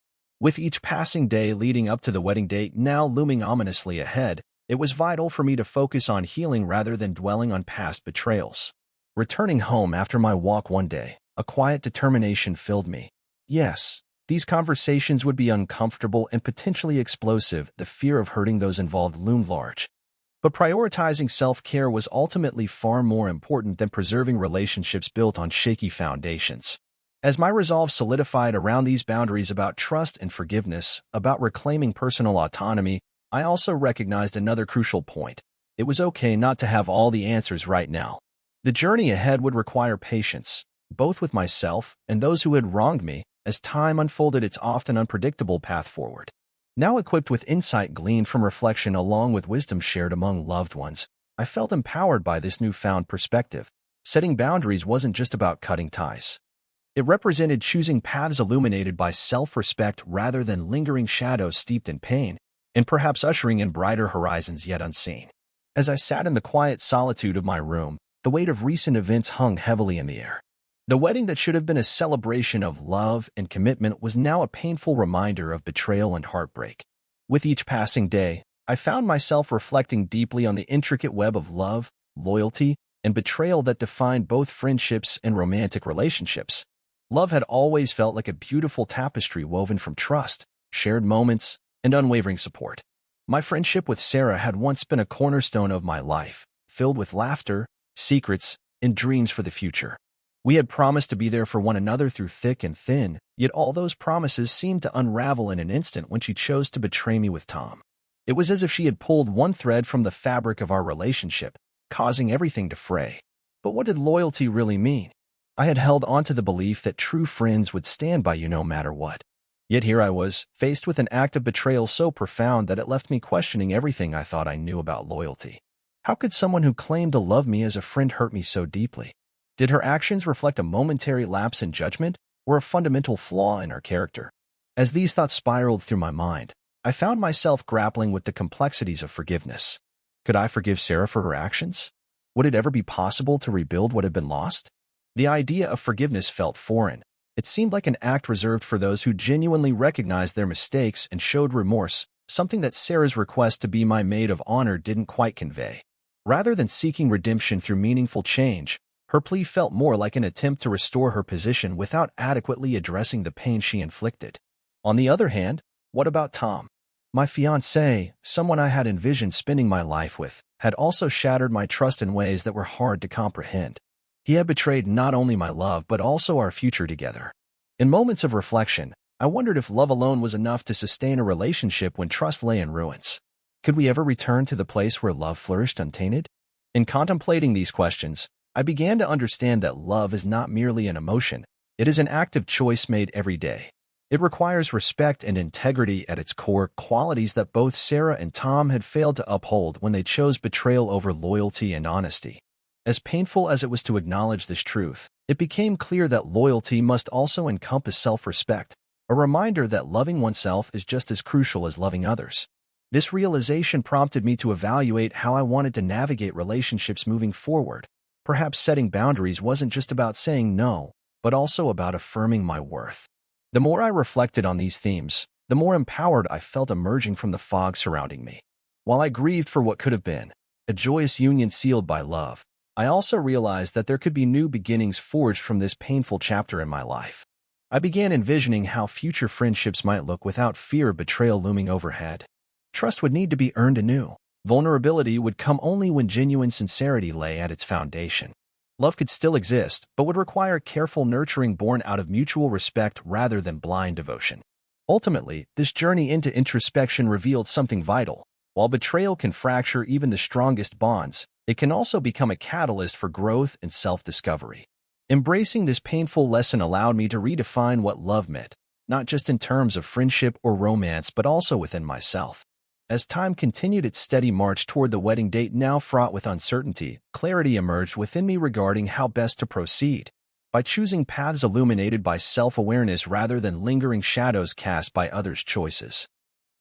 With each passing day leading up to the wedding date now looming ominously ahead, it was vital for me to focus on healing rather than dwelling on past betrayals. Returning home after my walk one day, a quiet determination filled me. Yes, these conversations would be uncomfortable and potentially explosive. The fear of hurting those involved loomed large. But prioritizing self-care was ultimately far more important than preserving relationships built on shaky foundations. As my resolve solidified around these boundaries about trust and forgiveness, about reclaiming personal autonomy, I also recognized another crucial point. It was okay not to have all the answers right now. The journey ahead would require patience, both with myself and those who had wronged me, as time unfolded its often unpredictable path forward. Now equipped with insight gleaned from reflection along with wisdom shared among loved ones, I felt empowered by this newfound perspective. Setting boundaries wasn't just about cutting ties. It represented choosing paths illuminated by self-respect rather than lingering shadows steeped in pain, and perhaps ushering in brighter horizons yet unseen. As I sat in the quiet solitude of my room, the weight of recent events hung heavily in the air. The wedding that should have been a celebration of love and commitment was now a painful reminder of betrayal and heartbreak. With each passing day, I found myself reflecting deeply on the intricate web of love, loyalty, and betrayal that defined both friendships and romantic relationships. Love had always felt like a beautiful tapestry woven from trust, shared moments, and unwavering support. My friendship with Sarah had once been a cornerstone of my life, filled with laughter, secrets, and dreams for the future. We had promised to be there for one another through thick and thin, yet all those promises seemed to unravel in an instant when she chose to betray me with Tom. It was as if she had pulled one thread from the fabric of our relationship, causing everything to fray. But what did loyalty really mean? I had held onto the belief that true friends would stand by you no matter what. Yet here I was, faced with an act of betrayal so profound that it left me questioning everything I thought I knew about loyalty. How could someone who claimed to love me as a friend hurt me so deeply? Did her actions reflect a momentary lapse in judgment or a fundamental flaw in her character? As these thoughts spiraled through my mind, I found myself grappling with the complexities of forgiveness. Could I forgive Sarah for her actions? Would it ever be possible to rebuild what had been lost? The idea of forgiveness felt foreign. It seemed like an act reserved for those who genuinely recognized their mistakes and showed remorse, something that Sarah's request to be my maid of honor didn't quite convey. Rather than seeking redemption through meaningful change, her plea felt more like an attempt to restore her position without adequately addressing the pain she inflicted. On the other hand, what about Tom? My fiancé, someone I had envisioned spending my life with, had also shattered my trust in ways that were hard to comprehend. He had betrayed not only my love but also our future together. In moments of reflection, I wondered if love alone was enough to sustain a relationship when trust lay in ruins. Could we ever return to the place where love flourished untainted? In contemplating these questions, I began to understand that love is not merely an emotion, it is an active choice made every day. It requires respect and integrity at its core, qualities that both Sarah and Tom had failed to uphold when they chose betrayal over loyalty and honesty. As painful as it was to acknowledge this truth, it became clear that loyalty must also encompass self-respect, a reminder that loving oneself is just as crucial as loving others. This realization prompted me to evaluate how I wanted to navigate relationships moving forward. Perhaps setting boundaries wasn't just about saying no, but also about affirming my worth. The more I reflected on these themes, the more empowered I felt emerging from the fog surrounding me. While I grieved for what could have been, a joyous union sealed by love, I also realized that there could be new beginnings forged from this painful chapter in my life. I began envisioning how future friendships might look without fear of betrayal looming overhead. Trust would need to be earned anew. Vulnerability would come only when genuine sincerity lay at its foundation. Love could still exist, but would require careful nurturing born out of mutual respect rather than blind devotion. Ultimately, this journey into introspection revealed something vital. While betrayal can fracture even the strongest bonds, it can also become a catalyst for growth and self-discovery. Embracing this painful lesson allowed me to redefine what love meant, not just in terms of friendship or romance but also within myself. As time continued its steady march toward the wedding date now fraught with uncertainty, clarity emerged within me regarding how best to proceed. By choosing paths illuminated by self-awareness rather than lingering shadows cast by others' choices.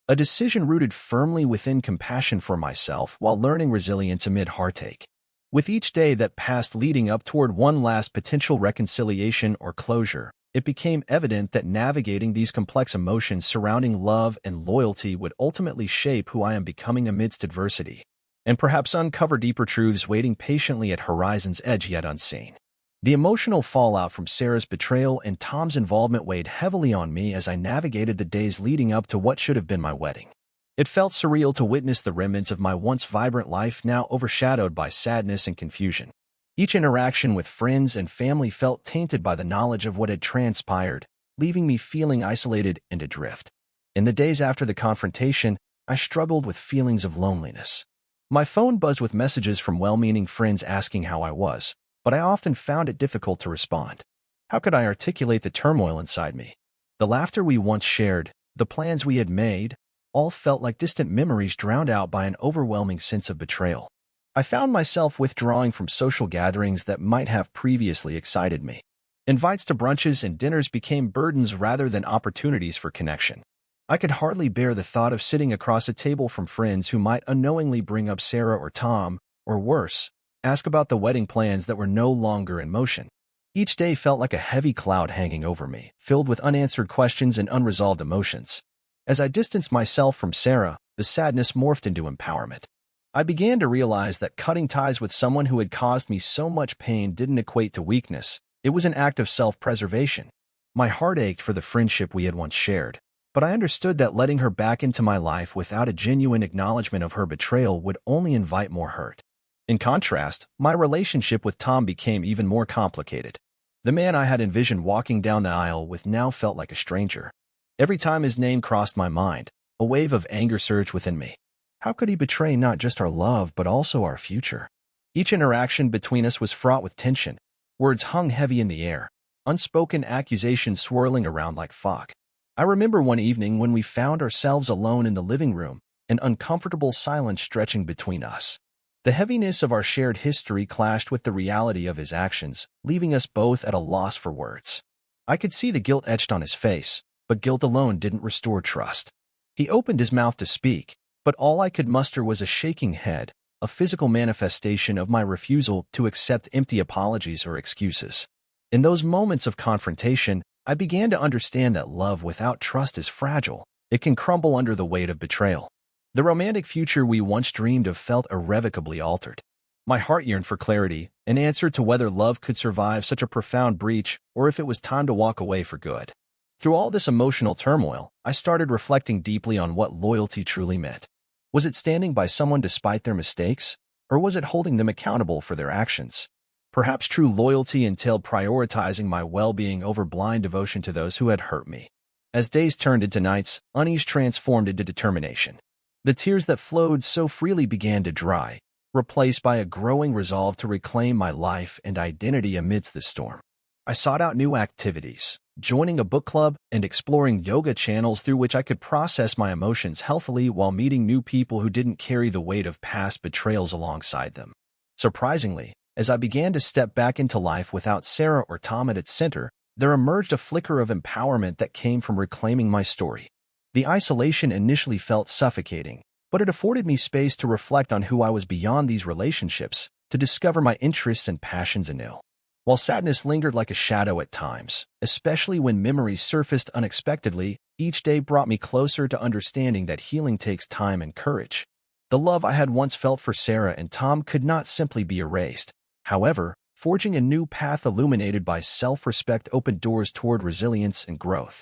A decision rooted firmly within compassion for myself while learning resilience amid heartache. With each day that passed leading up toward one last potential reconciliation or closure, it became evident that navigating these complex emotions surrounding love and loyalty would ultimately shape who I am becoming amidst adversity, and perhaps uncover deeper truths waiting patiently at horizon's edge yet unseen. The emotional fallout from Sarah's betrayal and Tom's involvement weighed heavily on me as I navigated the days leading up to what should have been my wedding. It felt surreal to witness the remnants of my once vibrant life now overshadowed by sadness and confusion. Each interaction with friends and family felt tainted by the knowledge of what had transpired, leaving me feeling isolated and adrift. In the days after the confrontation, I struggled with feelings of loneliness. My phone buzzed with messages from well-meaning friends asking how I was, but I often found it difficult to respond. How could I articulate the turmoil inside me? The laughter we once shared, the plans we had made, all felt like distant memories drowned out by an overwhelming sense of betrayal. I found myself withdrawing from social gatherings that might have previously excited me. Invites to brunches and dinners became burdens rather than opportunities for connection. I could hardly bear the thought of sitting across a table from friends who might unknowingly bring up Sarah or Tom, or worse, ask about the wedding plans that were no longer in motion. Each day felt like a heavy cloud hanging over me, filled with unanswered questions and unresolved emotions. As I distanced myself from Sarah, the sadness morphed into empowerment. I began to realize that cutting ties with someone who had caused me so much pain didn't equate to weakness. It was an act of self-preservation. My heart ached for the friendship we had once shared, but I understood that letting her back into my life without a genuine acknowledgement of her betrayal would only invite more hurt. In contrast, my relationship with Tom became even more complicated. The man I had envisioned walking down the aisle with now felt like a stranger. Every time his name crossed my mind, a wave of anger surged within me. How could he betray not just our love but also our future? Each interaction between us was fraught with tension. Words hung heavy in the air, unspoken accusations swirling around like fog. I remember one evening when we found ourselves alone in the living room, an uncomfortable silence stretching between us. The heaviness of our shared history clashed with the reality of his actions, leaving us both at a loss for words. I could see the guilt etched on his face, but guilt alone didn't restore trust. He opened his mouth to speak, but all I could muster was a shaking head, a physical manifestation of my refusal to accept empty apologies or excuses. In those moments of confrontation, I began to understand that love without trust is fragile. It can crumble under the weight of betrayal. The romantic future we once dreamed of felt irrevocably altered. My heart yearned for clarity, an answer to whether love could survive such a profound breach or if it was time to walk away for good. Through all this emotional turmoil, I started reflecting deeply on what loyalty truly meant. Was it standing by someone despite their mistakes, or was it holding them accountable for their actions? Perhaps true loyalty entailed prioritizing my well-being over blind devotion to those who had hurt me. As days turned into nights, unease transformed into determination. The tears that flowed so freely began to dry, replaced by a growing resolve to reclaim my life and identity amidst the storm. I sought out new activities, joining a book club and exploring yoga channels through which I could process my emotions healthily while meeting new people who didn't carry the weight of past betrayals alongside them. Surprisingly, as I began to step back into life without Sarah or Tom at its center, there emerged a flicker of empowerment that came from reclaiming my story. The isolation initially felt suffocating, but it afforded me space to reflect on who I was beyond these relationships, to discover my interests and passions anew. While sadness lingered like a shadow at times, especially when memories surfaced unexpectedly, each day brought me closer to understanding that healing takes time and courage. The love I had once felt for Sarah and Tom could not simply be erased. However, forging a new path illuminated by self-respect opened doors toward resilience and growth.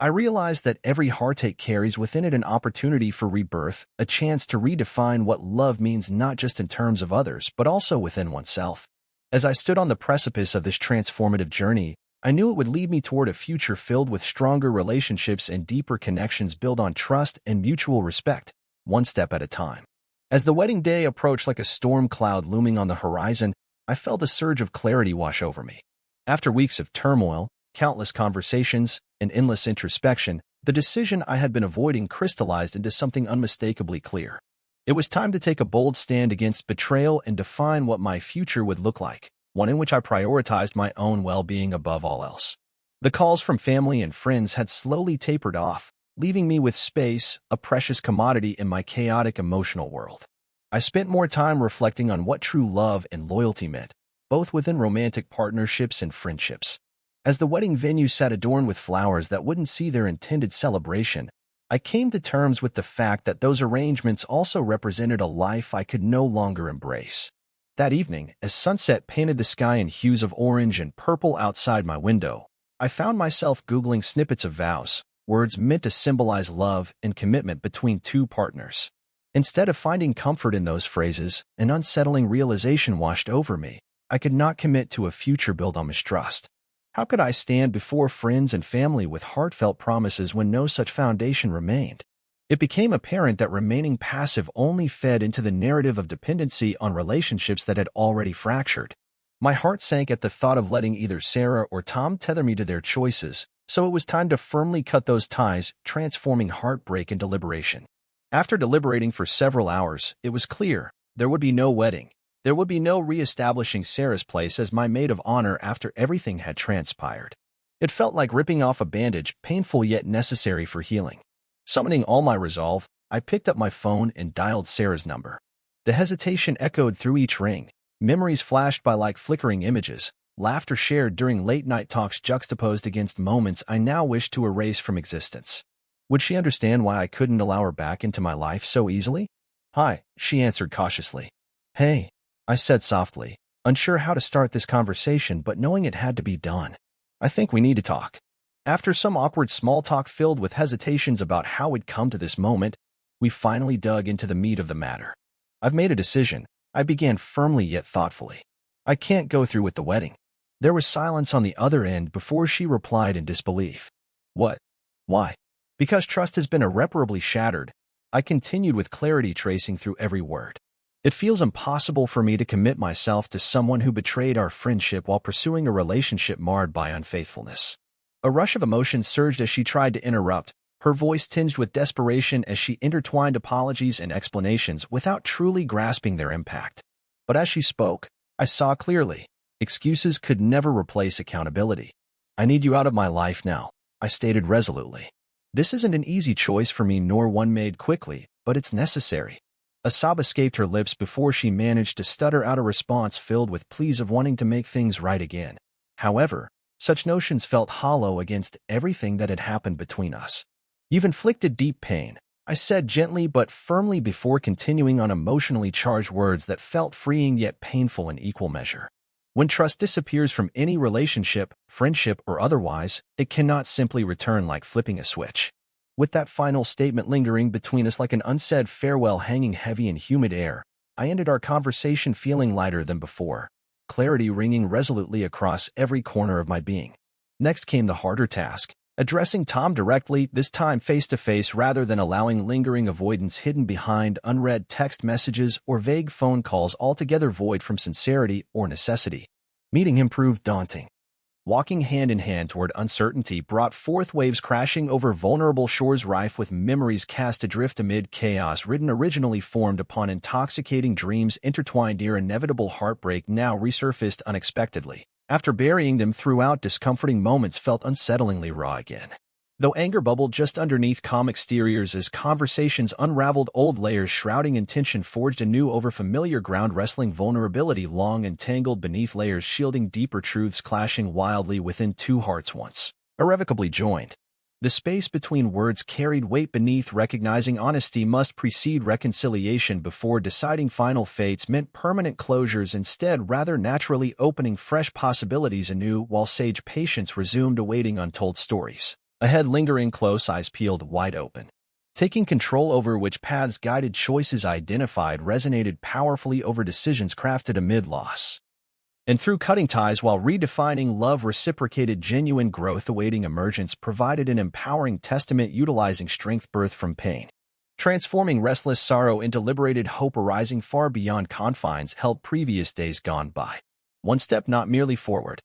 I realized that every heartache carries within it an opportunity for rebirth, a chance to redefine what love means not just in terms of others, but also within oneself. As I stood on the precipice of this transformative journey, I knew it would lead me toward a future filled with stronger relationships and deeper connections built on trust and mutual respect, one step at a time. As the wedding day approached like a storm cloud looming on the horizon, I felt a surge of clarity wash over me. After weeks of turmoil, countless conversations, and endless introspection, the decision I had been avoiding crystallized into something unmistakably clear. It was time to take a bold stand against betrayal and define what my future would look like, one in which I prioritized my own well-being above all else. The calls from family and friends had slowly tapered off, leaving me with space, a precious commodity in my chaotic emotional world. I spent more time reflecting on what true love and loyalty meant, both within romantic partnerships and friendships. As the wedding venue sat adorned with flowers that wouldn't see their intended celebration, I came to terms with the fact that those arrangements also represented a life I could no longer embrace. That evening, as sunset painted the sky in hues of orange and purple outside my window, I found myself Googling snippets of vows, words meant to symbolize love and commitment between two partners. Instead of finding comfort in those phrases, an unsettling realization washed over me. I could not commit to a future built on mistrust. How could I stand before friends and family with heartfelt promises when no such foundation remained? It became apparent that remaining passive only fed into the narrative of dependency on relationships that had already fractured. My heart sank at the thought of letting either Sarah or Tom tether me to their choices, so it was time to firmly cut those ties, transforming heartbreak into liberation. After deliberating for several hours, it was clear there would be no wedding. There would be no re-establishing Sarah's place as my maid of honor after everything had transpired. It felt like ripping off a bandage, painful yet necessary for healing. Summoning all my resolve, I picked up my phone and dialed Sarah's number. The hesitation echoed through each ring. Memories flashed by like flickering images, laughter shared during late-night talks juxtaposed against moments I now wished to erase from existence. Would she understand why I couldn't allow her back into my life so easily? "Hi," she answered cautiously. "Hey," I said softly, unsure how to start this conversation but knowing it had to be done. "I think we need to talk." After some awkward small talk filled with hesitations about how we'd come to this moment, we finally dug into the meat of the matter. "I've made a decision," I began firmly yet thoughtfully. I can't go through with the wedding. There was silence on the other end before she replied in disbelief. What? Why? Because trust has been irreparably shattered. I continued with clarity tracing through every word. It feels impossible for me to commit myself to someone who betrayed our friendship while pursuing a relationship marred by unfaithfulness. A rush of emotion surged as she tried to interrupt, her voice tinged with desperation as she intertwined apologies and explanations without truly grasping their impact. But as she spoke, I saw clearly. Excuses could never replace accountability. I need you out of my life now, I stated resolutely. This isn't an easy choice for me nor one made quickly, but it's necessary. A sob escaped her lips before she managed to stutter out a response filled with pleas of wanting to make things right again. However, such notions felt hollow against everything that had happened between us. You've inflicted deep pain, I said gently but firmly before continuing on emotionally charged words that felt freeing yet painful in equal measure. When trust disappears from any relationship, friendship or otherwise, it cannot simply return like flipping a switch. With that final statement lingering between us like an unsaid farewell hanging heavy in humid air, I ended our conversation feeling lighter than before, clarity ringing resolutely across every corner of my being. Next came the harder task, addressing Tom directly, this time face-to-face rather than allowing lingering avoidance hidden behind unread text messages or vague phone calls altogether void from sincerity or necessity. Meeting him proved daunting. Walking hand in hand toward uncertainty brought forth waves crashing over vulnerable shores rife with memories cast adrift amid chaos written originally formed upon intoxicating dreams intertwined near inevitable heartbreak now resurfaced unexpectedly. After burying them throughout, discomforting moments felt unsettlingly raw again. Though anger bubbled just underneath calm exteriors as conversations unraveled old layers shrouding intention forged anew over familiar ground wrestling vulnerability long entangled beneath layers shielding deeper truths clashing wildly within two hearts once irrevocably joined. The space between words carried weight beneath recognizing honesty must precede reconciliation before deciding final fates meant permanent closures instead rather naturally opening fresh possibilities anew while sage patience resumed awaiting untold stories. Ahead lingering close eyes peeled wide open. Taking control over which paths guided choices identified resonated powerfully over decisions crafted amid loss. And through cutting ties while redefining love reciprocated genuine growth awaiting emergence provided an empowering testament utilizing strength birthed from pain. Transforming restless sorrow into liberated hope arising far beyond confines held previous days gone by. One step not merely forward,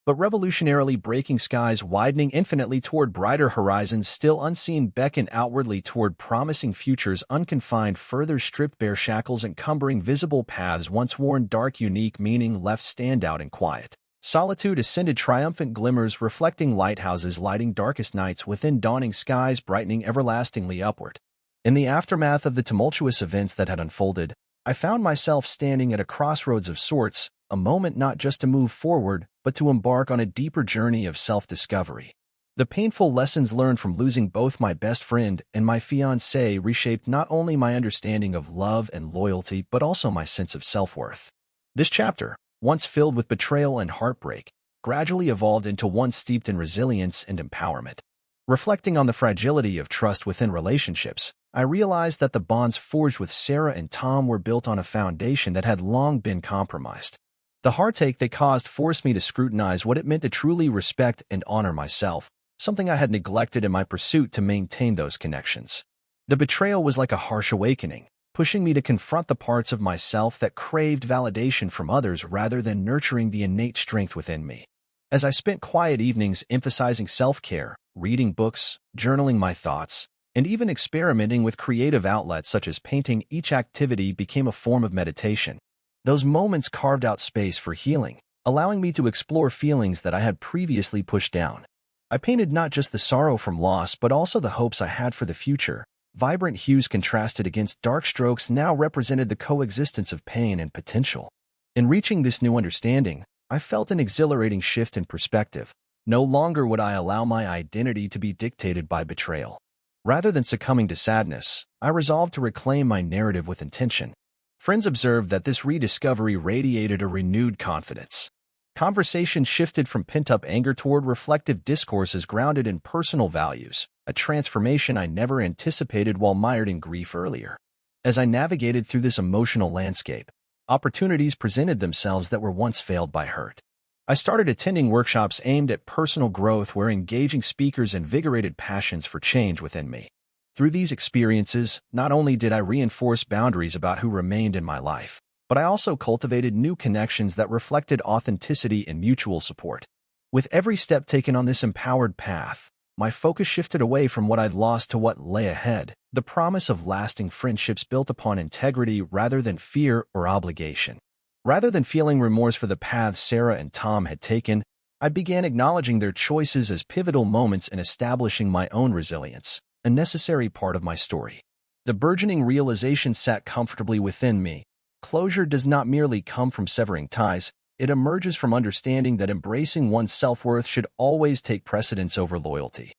but revolutionarily breaking skies widening infinitely toward brighter horizons still unseen beckon outwardly toward promising futures unconfined further stripped bare shackles encumbering visible paths once worn dark unique meaning left stand out in quiet. Solitude ascended triumphant glimmers reflecting lighthouses lighting darkest nights within dawning skies brightening everlastingly upward. In the aftermath of the tumultuous events that had unfolded, I found myself standing at a crossroads of sorts, a moment not just to move forward, but to embark on a deeper journey of self-discovery. The painful lessons learned from losing both my best friend and my fiancé reshaped not only my understanding of love and loyalty, but also my sense of self-worth. This chapter, once filled with betrayal and heartbreak, gradually evolved into one steeped in resilience and empowerment. Reflecting on the fragility of trust within relationships, I realized that the bonds forged with Sarah and Tom were built on a foundation that had long been compromised. The heartache they caused forced me to scrutinize what it meant to truly respect and honor myself, something I had neglected in my pursuit to maintain those connections. The betrayal was like a harsh awakening, pushing me to confront the parts of myself that craved validation from others rather than nurturing the innate strength within me. As I spent quiet evenings emphasizing self-care, reading books, journaling my thoughts, and even experimenting with creative outlets such as painting, each activity became a form of meditation. Those moments carved out space for healing, allowing me to explore feelings that I had previously pushed down. I painted not just the sorrow from loss but also the hopes I had for the future. Vibrant hues contrasted against dark strokes now represented the coexistence of pain and potential. In reaching this new understanding, I felt an exhilarating shift in perspective. No longer would I allow my identity to be dictated by betrayal. Rather than succumbing to sadness, I resolved to reclaim my narrative with intention. Friends observed that this rediscovery radiated a renewed confidence. Conversation shifted from pent-up anger toward reflective discourses grounded in personal values, a transformation I never anticipated while mired in grief earlier. As I navigated through this emotional landscape, opportunities presented themselves that were once failed by hurt. I started attending workshops aimed at personal growth where engaging speakers invigorated passions for change within me. Through these experiences, not only did I reinforce boundaries about who remained in my life, but I also cultivated new connections that reflected authenticity and mutual support. With every step taken on this empowered path, my focus shifted away from what I'd lost to what lay ahead, the promise of lasting friendships built upon integrity rather than fear or obligation. Rather than feeling remorse for the paths Sarah and Tom had taken, I began acknowledging their choices as pivotal moments in establishing my own resilience, a necessary part of my story. The burgeoning realization sat comfortably within me. Closure does not merely come from severing ties, it emerges from understanding that embracing one's self-worth should always take precedence over loyalty,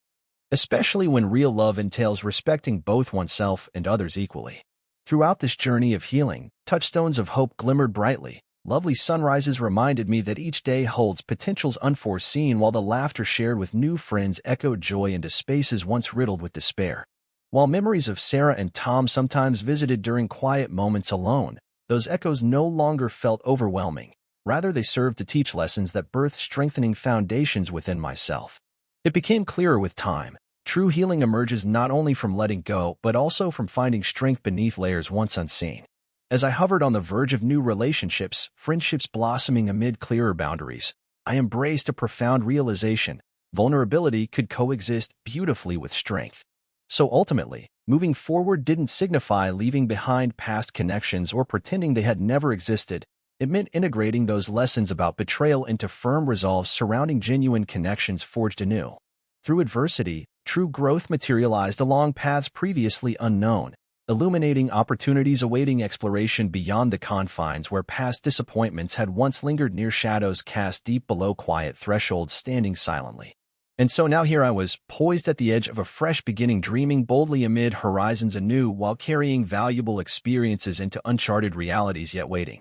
especially when real love entails respecting both oneself and others equally. Throughout this journey of healing, touchstones of hope glimmered brightly. Lovely sunrises reminded me that each day holds potentials unforeseen, while the laughter shared with new friends echoed joy into spaces once riddled with despair. While memories of Sarah and Tom sometimes visited during quiet moments alone, those echoes no longer felt overwhelming. Rather, they served to teach lessons that birthed strengthening foundations within myself. It became clearer with time. True healing emerges not only from letting go, but also from finding strength beneath layers once unseen. As I hovered on the verge of new relationships, friendships blossoming amid clearer boundaries, I embraced a profound realization: vulnerability could coexist beautifully with strength. So ultimately, moving forward didn't signify leaving behind past connections or pretending they had never existed. It meant integrating those lessons about betrayal into firm resolve surrounding genuine connections forged anew. Through adversity, true growth materialized along paths previously unknown, illuminating opportunities awaiting exploration beyond the confines where past disappointments had once lingered, near shadows cast deep below quiet thresholds standing silently. And so now here I was, poised at the edge of a fresh beginning, dreaming boldly amid horizons anew while carrying valuable experiences into uncharted realities yet waiting.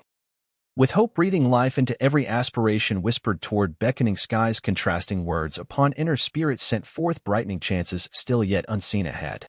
With hope breathing life into every aspiration whispered toward beckoning skies, contrasting words upon inner spirits sent forth brightening chances still yet unseen ahead.